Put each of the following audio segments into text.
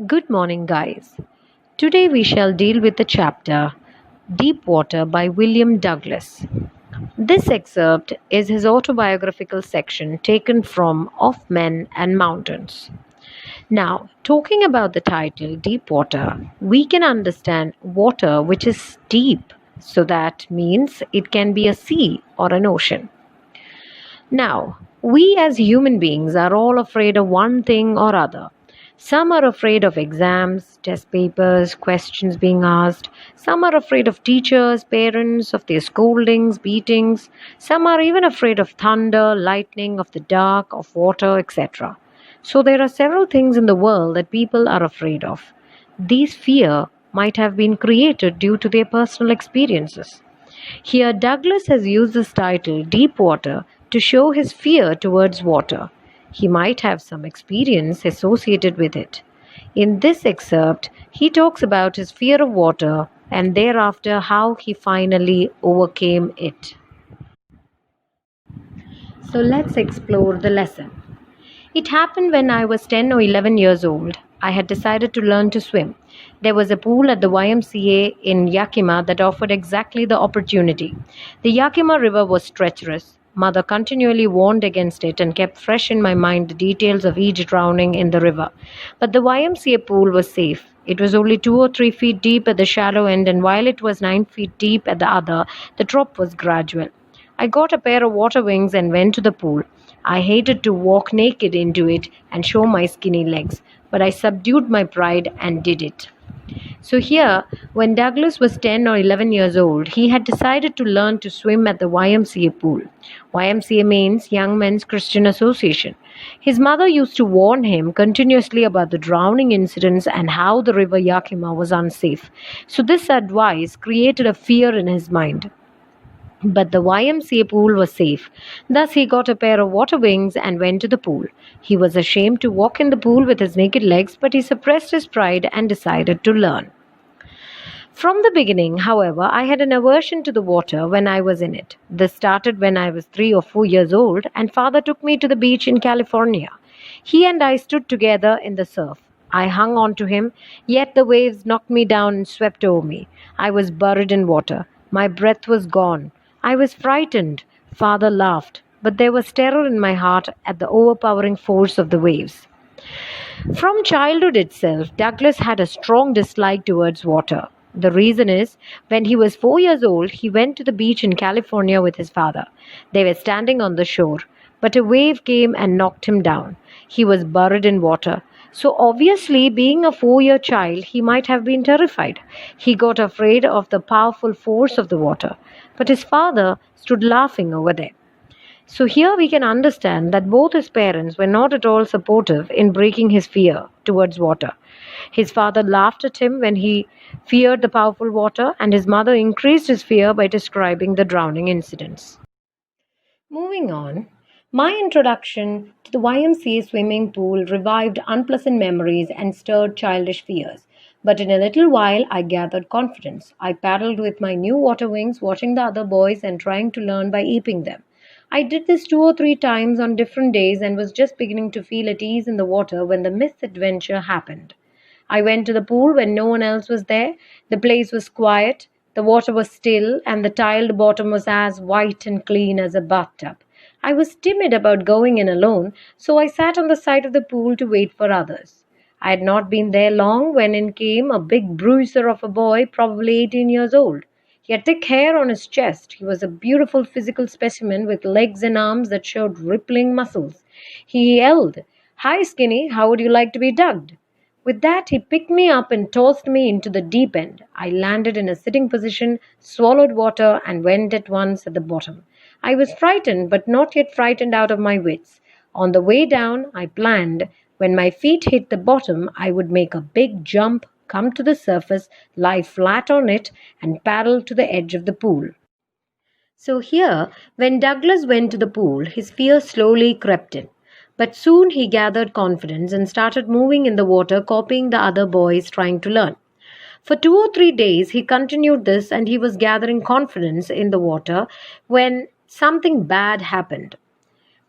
Good morning, guys. Today we shall deal with the chapter Deep Water by William Douglas. This excerpt is his autobiographical section taken from Of Men and Mountains. Now, talking about the title Deep Water, we can understand water which is deep, so that means it can be a sea or an ocean. Now, we as human beings are all afraid of one thing or other. Some are afraid of exams, test papers, questions being asked. Some are afraid of teachers, parents, of their scoldings, beatings. Some are even afraid of thunder, lightning, of the dark, of water, etc. So there are several things in the world that people are afraid of. These fear might have been created due to their personal experiences. Here, Douglas has used this title, Deep Water, to show his fear towards water. He might have some experience associated with it. In this excerpt, he talks about his fear of water and thereafter how he finally overcame it. So let's explore the lesson. It happened when I was 10 or 11 years old. I had decided to learn to swim. There was a pool at the YMCA in Yakima that offered exactly the opportunity. The Yakima River was treacherous. Mother continually warned against it and kept fresh in my mind the details of each drowning in the river. But the YMCA pool was safe. It was only 2 or 3 feet deep at the shallow end, and while it was 9 feet deep at the other, the drop was gradual. I got a pair of water wings and went to the pool. I hated to walk naked into it and show my skinny legs, but I subdued my pride and did it. So, here, when Douglas was 10 or 11 years old, he had decided to learn to swim at the YMCA pool. YMCA means Young Men's Christian Association. His mother used to warn him continuously about the drowning incidents and how the river Yakima was unsafe. So, this advice created a fear in his mind. But the YMCA pool was safe. Thus, he got a pair of water wings and went to the pool. He was ashamed to walk in the pool with his naked legs, but he suppressed his pride and decided to learn. From the beginning, however, I had an aversion to the water when I was in it. This started when I was 3 or 4 years old, and father took me to the beach in California. He and I stood together in the surf. I hung on to him, yet the waves knocked me down and swept over me. I was buried in water. My breath was gone. I was frightened. Father laughed, but there was terror in my heart at the overpowering force of the waves. From childhood itself, Douglas had a strong dislike towards water. The reason is, when he was 4 years old, he went to the beach in California with his father. They were standing on the shore, but a wave came and knocked him down. He was buried in water. So, obviously, being a 4 year child, he might have been terrified. He got afraid of the powerful force of the water. But his father stood laughing over there. So here we can understand that both his parents were not at all supportive in breaking his fear towards water. His father laughed at him when he feared the powerful water, and his mother increased his fear by describing the drowning incidents. Moving on, my introduction to the YMCA swimming pool revived unpleasant memories and stirred childish fears. But in a little while, I gathered confidence. I paddled with my new water wings, watching the other boys and trying to learn by aping them. I did this 2 or 3 times on different days and was just beginning to feel at ease in the water when the misadventure happened. I went to the pool when no one else was there. The place was quiet, the water was still, and the tiled bottom was as white and clean as a bathtub. I was timid about going in alone, so I sat on the side of the pool to wait for others. I had not been there long when in came a big bruiser of a boy, probably 18 years old. He had thick hair on his chest. He was a beautiful physical specimen with legs and arms that showed rippling muscles. He yelled, "Hi, Skinny, how would you like to be dugged?" With that, he picked me up and tossed me into the deep end. I landed in a sitting position, swallowed water, and went at once at the bottom. I was frightened, but not yet frightened out of my wits. On the way down, I planned, when my feet hit the bottom, I would make a big jump, come to the surface, lie flat on it, and paddle to the edge of the pool. So here, when Douglas went to the pool, his fear slowly crept in. But soon he gathered confidence and started moving in the water, copying the other boys trying to learn. For 2 or 3 days he continued this, and he was gathering confidence in the water when something bad happened.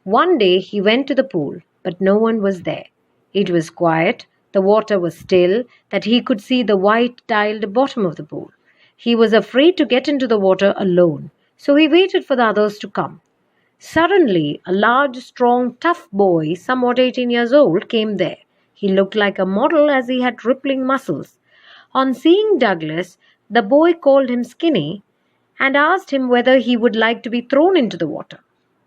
One day he went to the pool, but no one was there. It was quiet. The water was still, that he could see the white tiled bottom of the pool. He was afraid to get into the water alone, so he waited for the others to come. Suddenly, a large, strong, tough boy, somewhat 18 years old, came there. He looked like a model as he had rippling muscles. On seeing Douglas, the boy called him Skinny and asked him whether he would like to be thrown into the water.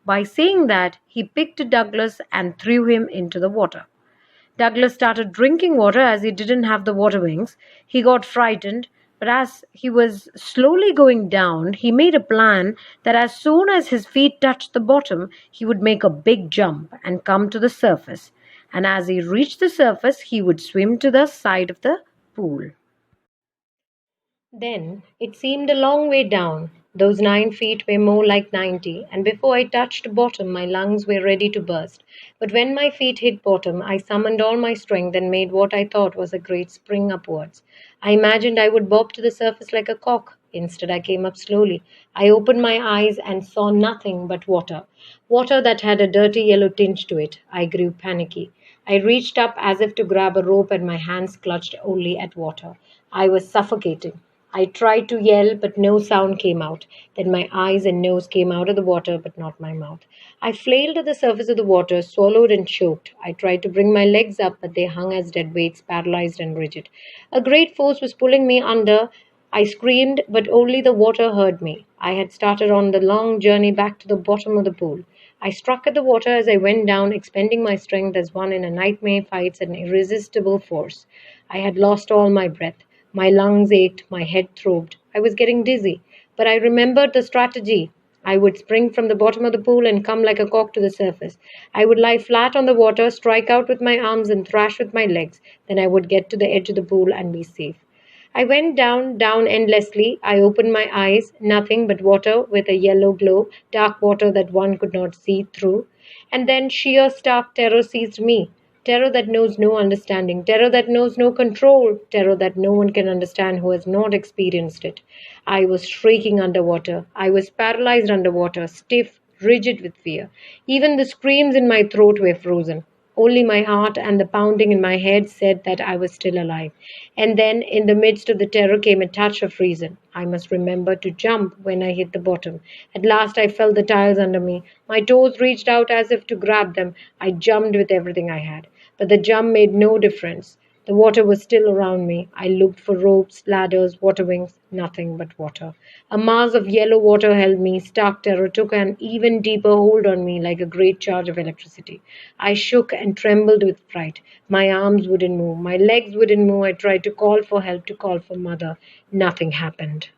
By saying that, he picked Douglas and threw him into the water. Douglas started drinking water as he didn't have the water wings. He got frightened, but as he was slowly going down, he made a plan that as soon as his feet touched the bottom, he would make a big jump and come to the surface. And as he reached the surface, he would swim to the side of the pool. Then it seemed a long way down. Those 9 feet were more like 90, and before I touched bottom, my lungs were ready to burst. But when my feet hit bottom, I summoned all my strength and made what I thought was a great spring upwards. I imagined I would bob to the surface like a cock. Instead, I came up slowly. I opened my eyes and saw nothing but water. Water that had a dirty yellow tinge to it. I grew panicky. I reached up as if to grab a rope, and my hands clutched only at water. I was suffocating. I tried to yell, but no sound came out. Then my eyes and nose came out of the water, but not my mouth. I flailed at the surface of the water, swallowed and choked. I tried to bring my legs up, but they hung as dead weights, paralyzed and rigid. A great force was pulling me under. I screamed, but only the water heard me. I had started on the long journey back to the bottom of the pool. I struck at the water as I went down, expending my strength as one in a nightmare fights an irresistible force. I had lost all my breath. My lungs ached, my head throbbed. I was getting dizzy, but I remembered the strategy. I would spring from the bottom of the pool and come like a cock to the surface. I would lie flat on the water, strike out with my arms, and thrash with my legs. Then I would get to the edge of the pool and be safe. I went down, down endlessly. I opened my eyes, nothing but water with a yellow glow, dark water that one could not see through. And then sheer stark terror seized me. Terror that knows no understanding, terror that knows no control, terror that no one can understand who has not experienced it. I was shrieking underwater. I was paralyzed underwater, stiff, rigid with fear. Even the screams in my throat were frozen. Only my heart and the pounding in my head said that I was still alive. And then, in the midst of the terror, came a touch of reason. I must remember to jump when I hit the bottom. At last, I felt the tiles under me. My toes reached out as if to grab them. I jumped with everything I had. But the jump made no difference. The water was still around me. I looked for ropes, ladders, water wings, nothing but water. A mass of yellow water held me. Stark terror took an even deeper hold on me like a great charge of electricity. I shook and trembled with fright. My arms wouldn't move. My legs wouldn't move. I tried to call for help, to call for mother. Nothing happened.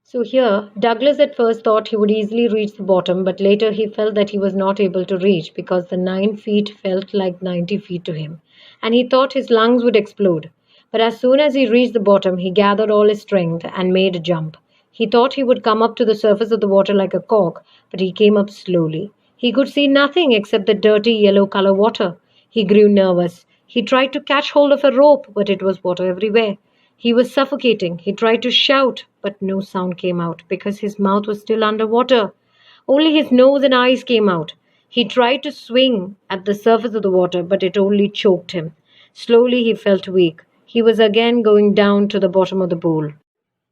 So here, Douglas at first thought he would easily reach the bottom, but later he felt that he was not able to reach because the 9 feet felt like 90 feet to him, and he thought his lungs would explode. But as soon as he reached the bottom, he gathered all his strength and made a jump. He thought he would come up to the surface of the water like a cork, but he came up slowly. He could see nothing except the dirty yellow color water. He grew nervous. He tried to catch hold of a rope, but it was water everywhere. He was suffocating. He tried to shout, but no sound came out because his mouth was still under water. Only his nose and eyes came out. He tried to swing at the surface of the water, but it only choked him. Slowly he felt weak. He was again going down to the bottom of the pool.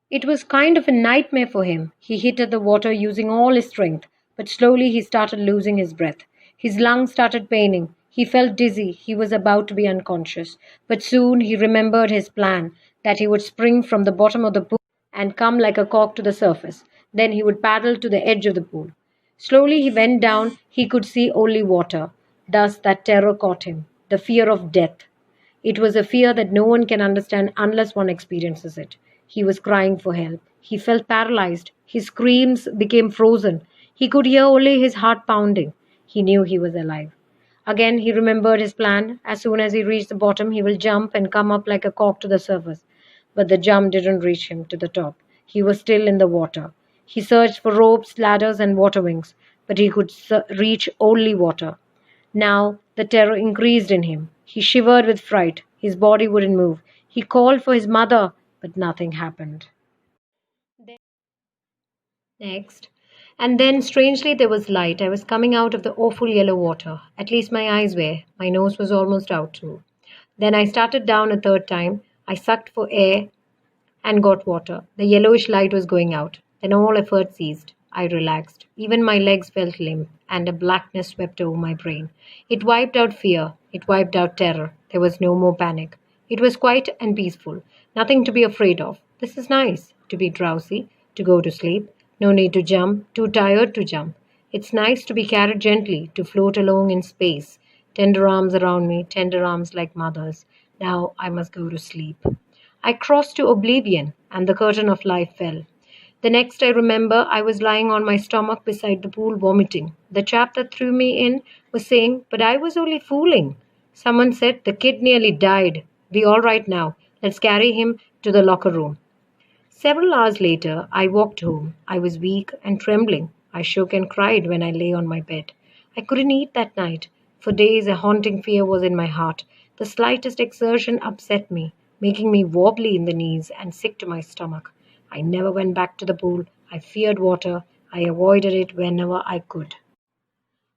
It was kind of a nightmare for him. He hit at the water using all his strength, but slowly he started losing his breath. His lungs started paining. He felt dizzy. He was about to be unconscious. But soon he remembered his plan, that he would spring from the bottom of the pool and come like a cork to the surface. Then he would paddle to the edge of the pool. Slowly he went down. He could see only water. Thus that terror caught him, the fear of death. It was a fear that no one can understand unless one experiences it. He was crying for help. He felt paralyzed. His screams became frozen. He could hear only his heart pounding. He knew he was alive. Again he remembered his plan. As soon as he reached the bottom, he will jump and come up like a cork to the surface. But the jump didn't reach him to the top. He was still in the water. He searched for ropes, ladders, and water wings, but he could reach only water. Now the terror increased in him. He shivered with fright. His body wouldn't move. He called for his mother, but nothing happened. Next. And then, strangely, there was light. I was coming out of the awful yellow water. At least my eyes were. My nose was almost out too. Then I started down a third time. I sucked for air and got water. The yellowish light was going out. Then all effort ceased. I relaxed. Even my legs felt limp, and a blackness swept over my brain. It wiped out fear. It wiped out terror. There was no more panic. It was quiet and peaceful. Nothing to be afraid of. This is nice. To be drowsy. To go to sleep. No need to jump. Too tired to jump. It's nice to be carried gently, to float along in space. Tender arms around me, tender arms like mothers. Now I must go to sleep. I crossed to oblivion, and the curtain of life fell. The next I remember, I was lying on my stomach beside the pool vomiting. The chap that threw me in was saying, "But I was only fooling." Someone said, "The kid nearly died. Be all right now. Let's carry him to the locker room." Several hours later, I walked home. I was weak and trembling. I shook and cried when I lay on my bed. I couldn't eat that night. For days, a haunting fear was in my heart. The slightest exertion upset me, making me wobbly in the knees and sick to my stomach. I never went back to the pool. I feared water. I avoided it whenever I could.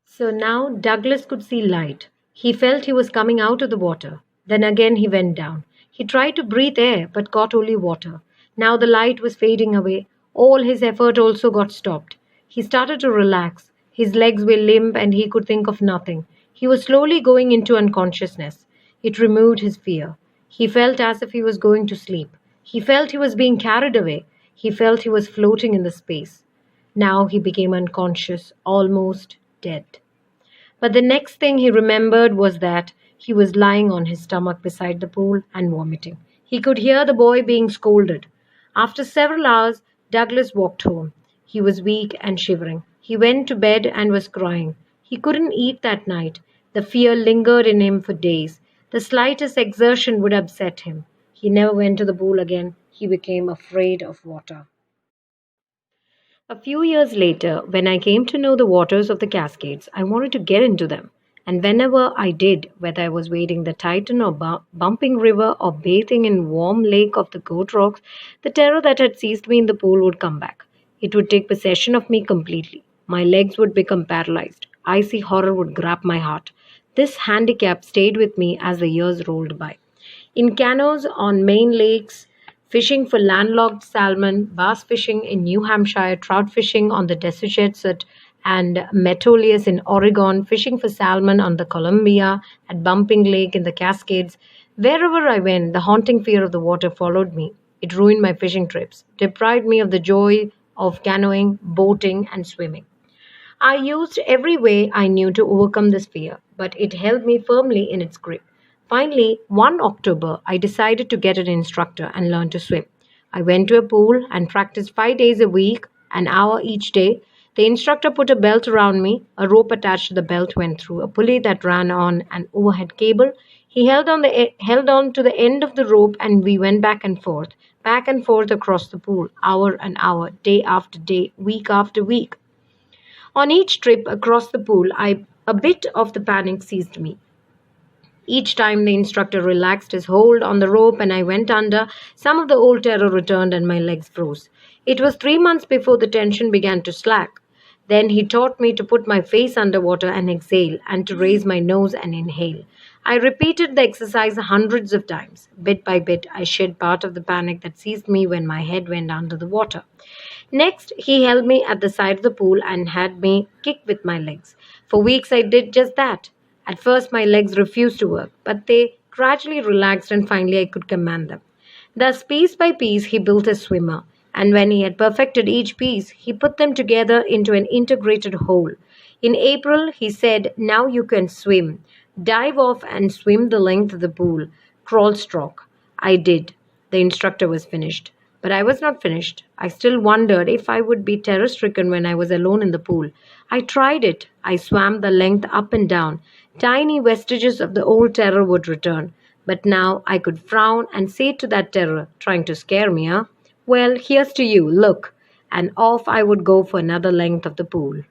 So now Douglas could see light. He felt he was coming out of the water. Then again he went down. He tried to breathe air but got only water. Now the light was fading away. All his effort also got stopped. He started to relax. His legs were limp and he could think of nothing. He was slowly going into unconsciousness. It removed his fear. He felt as if he was going to sleep. He felt he was being carried away. He felt he was floating in the space. Now he became unconscious, almost dead. But the next thing he remembered was that he was lying on his stomach beside the pool and vomiting. He could hear the boy being scolded. After several hours, Douglas walked home. He was weak and shivering. He went to bed and was crying. He couldn't eat that night. The fear lingered in him for days. The slightest exertion would upset him. He never went to the pool again. He became afraid of water. A few years later, when I came to know the waters of the Cascades, I wanted to get into them. And whenever I did, whether I was wading the Titan or bumping river or bathing in warm lake of the Goat Rocks, the terror that had seized me in the pool would come back. It would take possession of me completely. My legs would become paralyzed. Icy horror would grab my heart. This handicap stayed with me as the years rolled by. In canoes on Maine lakes, fishing for landlocked salmon, bass fishing in New Hampshire, trout fishing on the Desuchets and Metolius in Oregon, fishing for salmon on the Columbia, at Bumping Lake in the Cascades. Wherever I went, the haunting fear of the water followed me. It ruined my fishing trips, deprived me of the joy of canoeing, boating, and swimming. I used every way I knew to overcome this fear, but it held me firmly in its grip. Finally, one October, I decided to get an instructor and learn to swim. I went to a pool and practiced 5 days a week, an hour each day. The instructor put a belt around me. A rope attached to the belt went through a pulley that ran on an overhead cable. He held on to the end of the rope, and we went back and forth across the pool, hour and hour, day after day, week after week. On each trip across the pool, a bit of the panic seized me. Each time the instructor relaxed his hold on the rope and I went under, some of the old terror returned and my legs froze. It was 3 months before the tension began to slack. Then he taught me to put my face underwater and exhale, and to raise my nose and inhale. I repeated the exercise hundreds of times. Bit by bit, I shed part of the panic that seized me when my head went under the water. Next, he held me at the side of the pool and had me kick with my legs. For weeks, I did just that. At first, my legs refused to work, but they gradually relaxed and finally I could command them. Thus, piece by piece, he built a swimmer, and when he had perfected each piece, he put them together into an integrated whole. In April, he said, "Now you can swim. Dive off and swim the length of the pool. Crawl stroke." I did. The instructor was finished. But I was not finished. I still wondered if I would be terror-stricken when I was alone in the pool. I tried it. I swam the length up and down. Tiny vestiges of the old terror would return. But now I could frown and say to that terror, trying to scare me, "Well, here's to you, look." And off I would go for another length of the pool.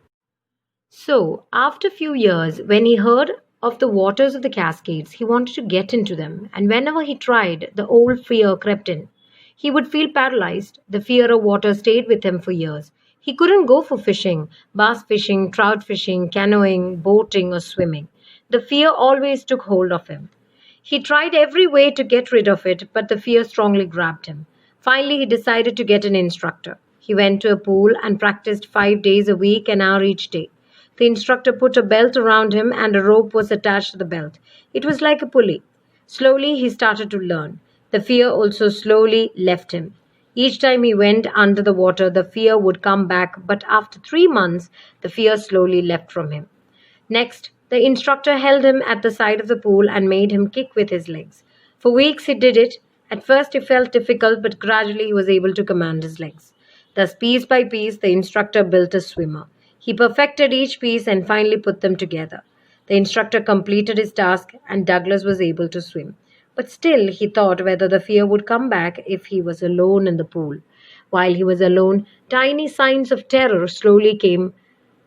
So, after a few years, when he heard of the waters of the Cascades, he wanted to get into them. And whenever he tried, the old fear crept in. He would feel paralyzed. The fear of water stayed with him for years. He couldn't go for fishing, bass fishing, trout fishing, canoeing, boating, or swimming. The fear always took hold of him. He tried every way to get rid of it, but the fear strongly grabbed him. Finally, he decided to get an instructor. He went to a pool and practiced 5 days a week, an hour each day. The instructor put a belt around him and a rope was attached to the belt. It was like a pulley. Slowly, he started to learn. The fear also slowly left him. Each time he went under the water, the fear would come back, but after 3 months, the fear slowly left from him. Next, the instructor held him at the side of the pool and made him kick with his legs. For weeks he did it. At first it felt difficult, but gradually he was able to command his legs. Thus, piece by piece, the instructor built a swimmer. He perfected each piece and finally put them together. The instructor completed his task and Douglas was able to swim. But still, he thought whether the fear would come back if he was alone in the pool. While he was alone, tiny signs of terror slowly came,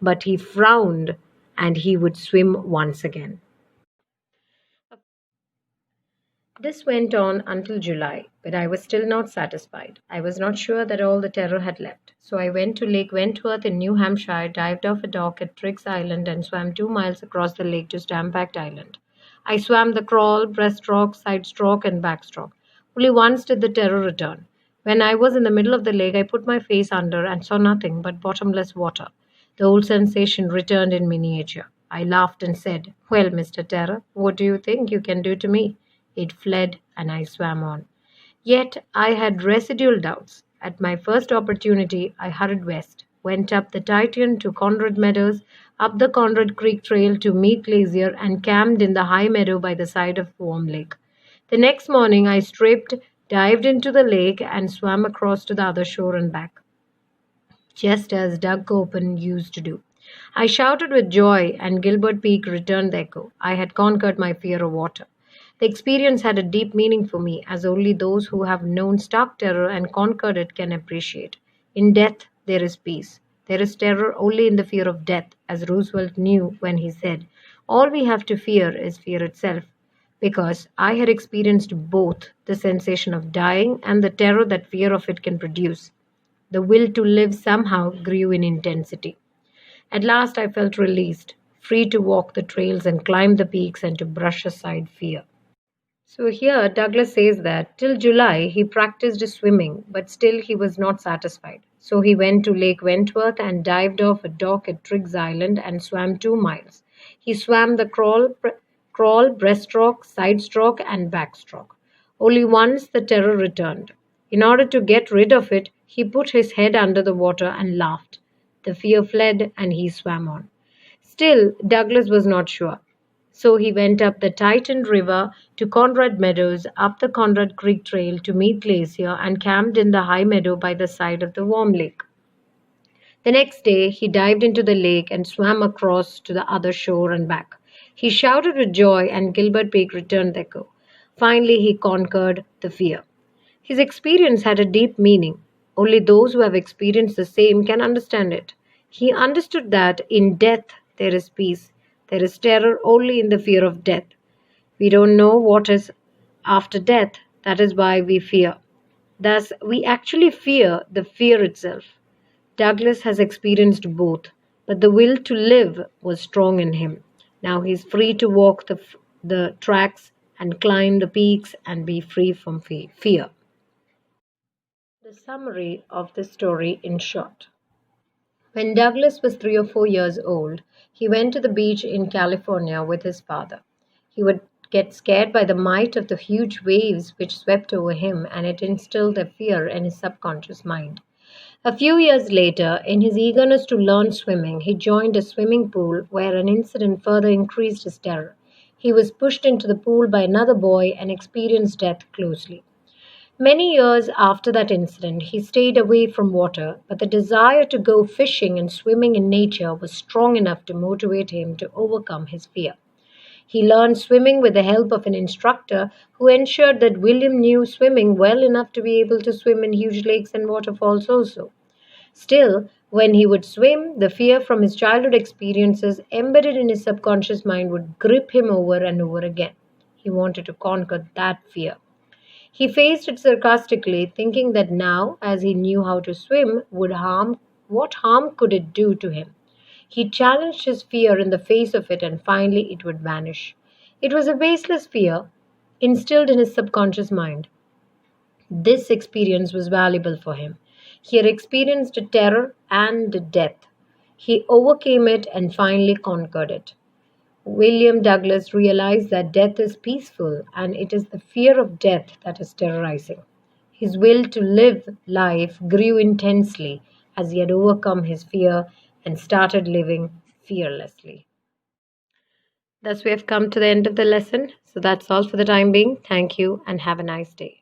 but he frowned and he would swim once again. This went on until July, but I was still not satisfied. I was not sure that all the terror had left. So I went to Lake Wentworth in New Hampshire, dived off a dock at Triggs Island, and swam 2 miles across the lake to Stampact Island. I swam the crawl, breaststroke, side stroke, and backstroke. Only once did the terror return. When I was in the middle of the lake, I put my face under and saw nothing but bottomless water. The old sensation returned in miniature. I laughed and said, "Well, Mr. Terror, what do you think you can do to me?" It fled, and I swam on. Yet I had residual doubts. At my first opportunity, I hurried west, went up the Titan to Conrad Meadows, up the Conrad Creek Trail to Mead Glacier, and camped in the high meadow by the side of Warm Lake. The next morning, I stripped, dived into the lake, and swam across to the other shore and back, just as Doug Copen used to do. I shouted with joy, and Gilbert Peak returned the echo. I had conquered my fear of water. The experience had a deep meaning for me, as only those who have known stark terror and conquered it can appreciate. In death, there is peace. There is terror only in the fear of death, as Roosevelt knew when he said, "All we have to fear is fear itself." Because I had experienced both the sensation of dying and the terror that fear of it can produce. The will to live somehow grew in intensity. At last I felt released, free to walk the trails and climb the peaks and to brush aside fear. So here Douglas says that till July he practiced swimming, but still he was not satisfied. So he went to Lake Wentworth and dived off a dock at Triggs Island and swam 2 miles. He swam the crawl, breaststroke, side stroke, and backstroke. Only once the terror returned. In order to get rid of it, he put his head under the water and laughed. The fear fled and he swam on. Still, Douglas was not sure. So he went up the Titan River to Conrad Meadows, up the Conrad Creek Trail to Mead Glacier, and camped in the high meadow by the side of the Warm Lake. The next day, he dived into the lake and swam across to the other shore and back. He shouted with joy, and Gilbert Peak returned the echo. Finally, he conquered the fear. His experience had a deep meaning. Only those who have experienced the same can understand it. He understood that in death there is peace. There is terror only in the fear of death. We don't know what is after death. That is why we fear. Thus, we actually fear the fear itself. Douglas has experienced both, but the will to live was strong in him. Now he is free to walk the tracks and climb the peaks and be free from fear. The summary of the story in short. When Douglas was 3 or 4 years old, he went to the beach in California with his father. He would get scared by the might of the huge waves which swept over him, and it instilled a fear in his subconscious mind. A few years later, in his eagerness to learn swimming, he joined a swimming pool where an incident further increased his terror. He was pushed into the pool by another boy and experienced death closely. Many years after that incident, he stayed away from water, but the desire to go fishing and swimming in nature was strong enough to motivate him to overcome his fear. He learned swimming with the help of an instructor who ensured that William knew swimming well enough to be able to swim in huge lakes and waterfalls also. Still, when he would swim, the fear from his childhood experiences embedded in his subconscious mind would grip him over and over again. He wanted to conquer that fear. He faced it sarcastically, thinking that now, as he knew how to swim, what harm could it do to him? He challenged his fear in the face of it, and finally it would vanish. It was a baseless fear. instilled in his subconscious mind. This experience was valuable for him. He had experienced terror and death. He overcame it and finally conquered it. William Douglas realized that death is peaceful and it is the fear of death that is terrorizing. His will to live life grew intensely as he had overcome his fear and started living fearlessly. Thus, we have come to the end of the lesson. So, that's all for the time being. Thank you and have a nice day.